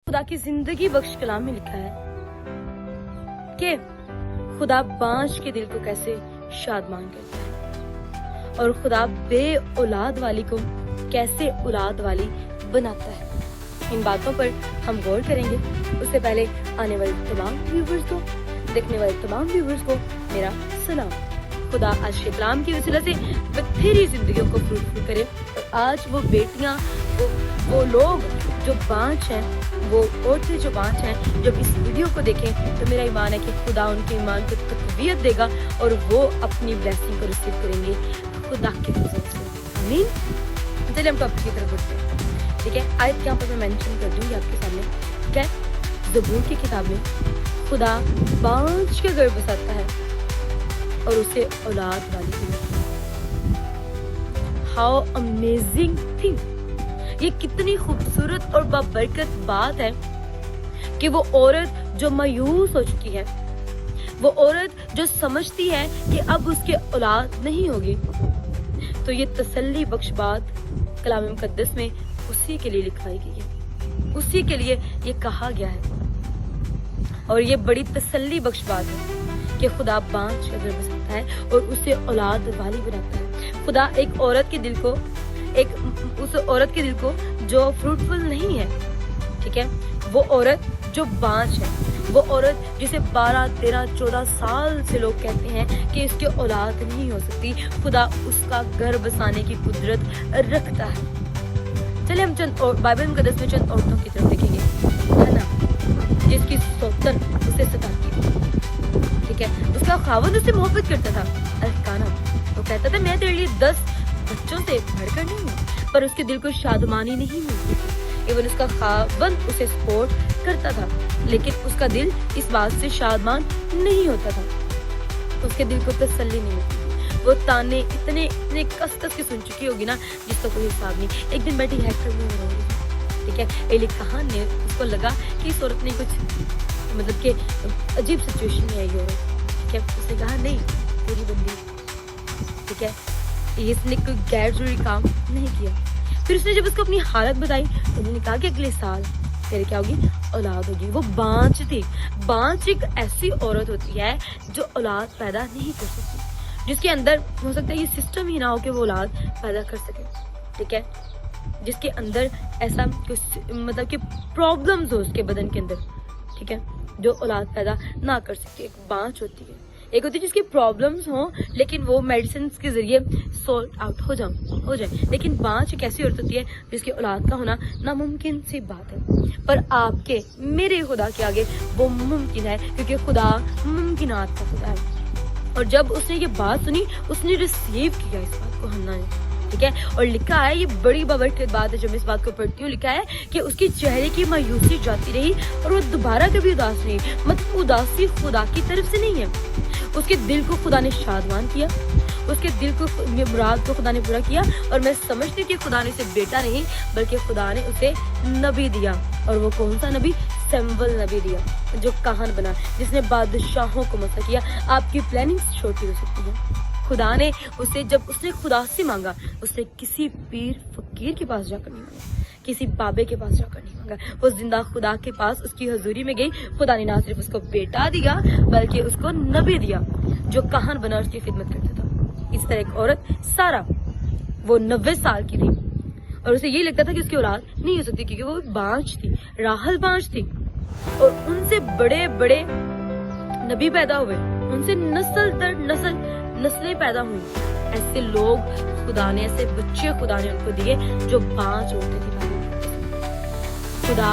खुदा की जिंदगी बख्श कलाम में लिखा है कि खुदा बांझ के दिल को कैसे शादमान करता है और खुदा बे औलाद वाली को कैसे औलाद वाली बनाता है। इन बातों पर हम गौर करेंगे। उससे पहले आने वाले तमाम व्यूवर्स को, देखने वाले तमाम व्यूवर्स को मेरा सलाम। खुदा आज के कलाम की वसीला से बथेरी जिंदगियों को फ्रूटफुल करे और आज वो बेटियां, वो लोग जो बांझ हैं, वो औरतें जो बांझ हैं, जब इस वीडियो को देखें तो मेरा ईमान है कि खुदा उनके ईमान को तकवीयत देगा और वो अपनी ब्लेसिंग को रिसीव करेंगे खुदा के फजल से। आमीन। चलिए हम टॉपिक की तरफ बढ़ते हैं। ठीक है, आयत यहाँ पर मैं मेंशन कर दूंगी आपके सामने। ठीक है, ज़बूर की किताब में खुदा बांझ के घर बसाता है और उसे औलाद वाली बनाता है। How amazing thing! ये कितनी खूबसूरत और बाबरकत बात है कि वो औरत जो मायूस हो चुकी है, वो औरत जो समझती है कि अब उसके औलाद नहीं होगी, तो ये तसल्ली बख्श बात कलाम मुकद्दस में उसी के लिए लिखवाई गई है, उसी के लिए ये कहा गया है। और ये बड़ी तसल्ली बख्श बात है कि खुदा बांझ का घर बसाता है और उसे औलाद वाली बनाता है। खुदा एक औरत के दिल को, उस औरत के दिल को जो फ्रूटफुल नहीं है, ठीक है, वो औरत जो बांझ है, वो औरत जिसे 12, 13, 14 साल से लोग कहते हैं कि इसके औलाद नहीं हो सकती, खुदा उसका घर बसाने की कुदरत रखता है। चलिए हम चंद बाइबल मुकद्दस में चंद औरतों की तरफ देखेंगे, है ना, जिसकी सौतन उसे सताती है। ठीक है, उसका खावंद उससे मोहब्बत करता था, अल्काना। वो कहता था मैं तेरे लिए 10 बच्चों से बढ़कर नहीं हूँ, पर उसके दिल को शादमानी नहीं मिलती थी। इवन उसका खावंद उसे सपोर्ट करता था, लेकिन उसका दिल इस बात से शादमान नहीं होता था, उसके दिल को तसल्ली नहीं मिलती। वो ताने इतने कस के सुन चुकी होगी ना, जिसका कोई हिसाब नहीं। एक दिन बैठी हैकर में रो रही थी। ठीक है, एली कहान ने, उसको लगा कि इस औरत ने कुछ मतलब कि अजीब सिचुएशन में आई औरत। ठीक है, उसने कहा नहीं तेरी बंदी, ठीक है, इसने कोई गैर जरूरी काम नहीं किया। फिर उसने जब उसको अपनी हालत बताई तो उन्होंने कहा कि अगले साल तेरे क्या होगी, औलाद होगी। वो बांझ थी। बांझ एक ऐसी औरत होती है जो औलाद पैदा नहीं कर सकती, जिसके अंदर हो सकता है ये सिस्टम ही ना हो कि वो औलाद पैदा कर सके। ठीक है, जिसके अंदर ऐसा कुछ मतलब कि प्रॉब्लम्स हो उसके बदन के अंदर, ठीक है, जो औलाद पैदा ना कर सकती। एक बांझ होती है, एक होती है जिसकी प्रॉब्लम्स हो लेकिन वो मेडिसिन के जरिए सॉल्व आउट हो जाए। लेकिन बांझ एक ऐसी औरत होती है जिसकी औलाद का होना नामुमकिन सी बात है, पर आपके मेरे खुदा के आगे वो मुमकिन है, क्योंकि खुदा मुमकिनात का खुदा है। और जब उसने ये बात सुनी, उसने रिसीव किया इस बात को, हन्ना ने। ठीक है, और लिखा है, ये बड़ी बाबरकत बात है जब मैं इस बात को पढ़ती हूँ, लिखा है कि उसके चेहरे की मायूसी जाती रही और वो दोबारा कभी उदास नहीं। मतलब उदासी खुदा की तरफ से नहीं है, उसके दिल को खुदा ने शादमान किया, उसके दिल को मुराद को खुदा ने पूरा किया। और मैं समझती हूँ कि खुदा ने उसे बेटा नहीं बल्कि खुदा ने उसे नबी दिया। और वो कौन सा नबी? सैमुअल नबी दिया, जो कहान बना, जिसने बादशाहों को मसा किया। आपकी प्लानिंग छोटी हो सकती है, खुदा ने उसे, जब उसने खुदा से मांगा, उसने किसी पीर फकीर के पास जाकर नहीं मांगा, किसी बाबे के पास जाकर नहीं मांगा, वो जिंदा खुदा के पास उसकी हजूरी में गई। खुदा ने ना सिर्फ उसको बेटा दिया बल्कि उसको नबी दिया, जो कहान बना उसकी खिदमत करता था। इस तरह एक औरत सारा, वो 90 साल की थी और उसे ये लगता था कि उसकी औलाद नहीं हो सकती, क्योंकि वो बांझ थी, राहल बांझ थी। और उनसे बड़े बड़े नबी पैदा हुए, उनसे नस्ल दर नस्लें पैदा हुई। ऐसे लोग खुदा ने, ऐसे बच्चे खुदा ने उनको दिए जो बांझ होते थे। खुदा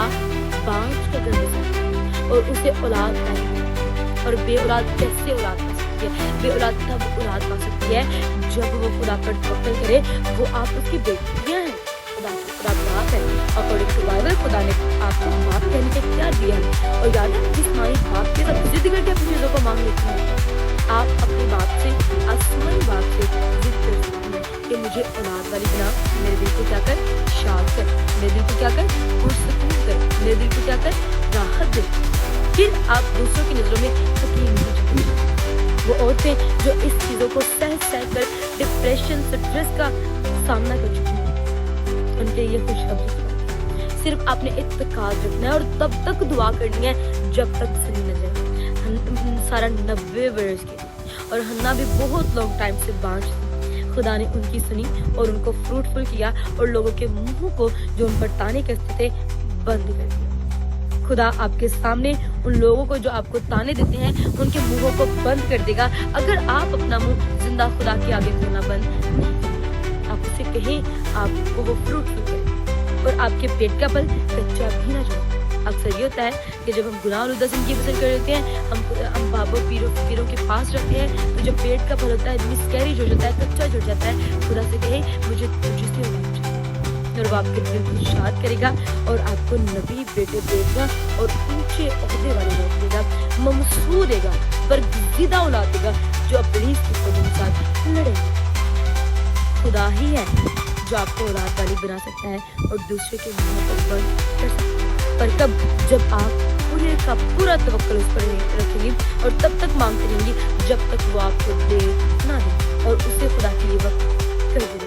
बांझ का घर बसाता और उसे औलाद पाएगी। और बे औलाद कैसे औलाद पा सकती है? बे औलाद तब औलाद पा सकती है जब वो खुदा पर तवक्कुल करे। वो आप उसकी बेटियां हैं, खुदा बाप है। अकॉर्डिंग टू बाइबल खुदा ने आपको बाप कहने के क्या दिया है। और याद है, जिस माँ बाप के साथ जिद करके अपनी चीजों को मांग लेती है, आप अपने बाप से, आसमानी बाप से जिद कर सकती हैं कि मुझे औलाद वाली बना। मेरे दिल को क्या कर? शाद कर। मेरे दिल को क्या कर? पुरसकून कर। मेरे दिल को क्या कर? राहत दे। फिर आप दूसरों की नजरों में फकीर नहीं जाएंगे। वो औरतें जो इस चीजों को सह कर डिप्रेशन, स्ट्रेस का सामना कर चुकी हैं, उनके ये खुशखबरी صرف آپ نے اعتقاد رکھنا ہے اور تب تک دعا کرنی ہے جب تک سنی نہ جائے. سارا 90 برس کی اور ہنا بھی بہت لانگ ٹائم سے بانجھ تھی. خدا نے ان کی سنی اور ان کو فروٹفل کیا اور لوگوں کے منہوں کو جو ان پر تانے کستے تھے بند کر دیا. خدا آپ کے سامنے ان لوگوں کو جو آپ کو تانے دیتے ہیں ان کے منہوں کو بند کر دے گا اگر آپ اپنا منہ زندہ خدا کے آگے کھولنا بند نہیں کریں. آپ اسے کہیں آپ کو وہ فروٹفل کریں اور آپ کے پیٹ کا پھل کچا بھی نہ جائے. اکثر یہ ہوتا ہے کہ جب ہم گناہ آلودہ زندگی بسر کر رہتے ہیں ہم بابوں پیروں کے پاس رہتے ہیں تو جب پیٹ کا پھل ہوتا ہے مس کیریج ہو جاتا ہے کچا جڑ جاتا ہے خدا سے کہے مجھے تجھ سے ہونا چاہیے اور وہ آپ کے دل کو شاد کرے گا اور آپ کو نبی بیٹے دے گا اور اونچے عہدے والے لوگ دے گا ممسو دے گا برگزیدہ اولاد دے گا جو ابلیس کی فوجوں کے ساتھ لڑے گا. خدا ہی ہے جو آپ کو اولاد والی بنا سکتا ہے اور دوسرے کے منہ کو بند کر سکتا ہے. پر کب جب آپ پورے کا پورا توکل اس پر رکھیں گی اور تب تک مانگتے رہیں گی جب تک وہ آپ کو دے نہ دے اور اسے خدا کے لیے وقت کر دے.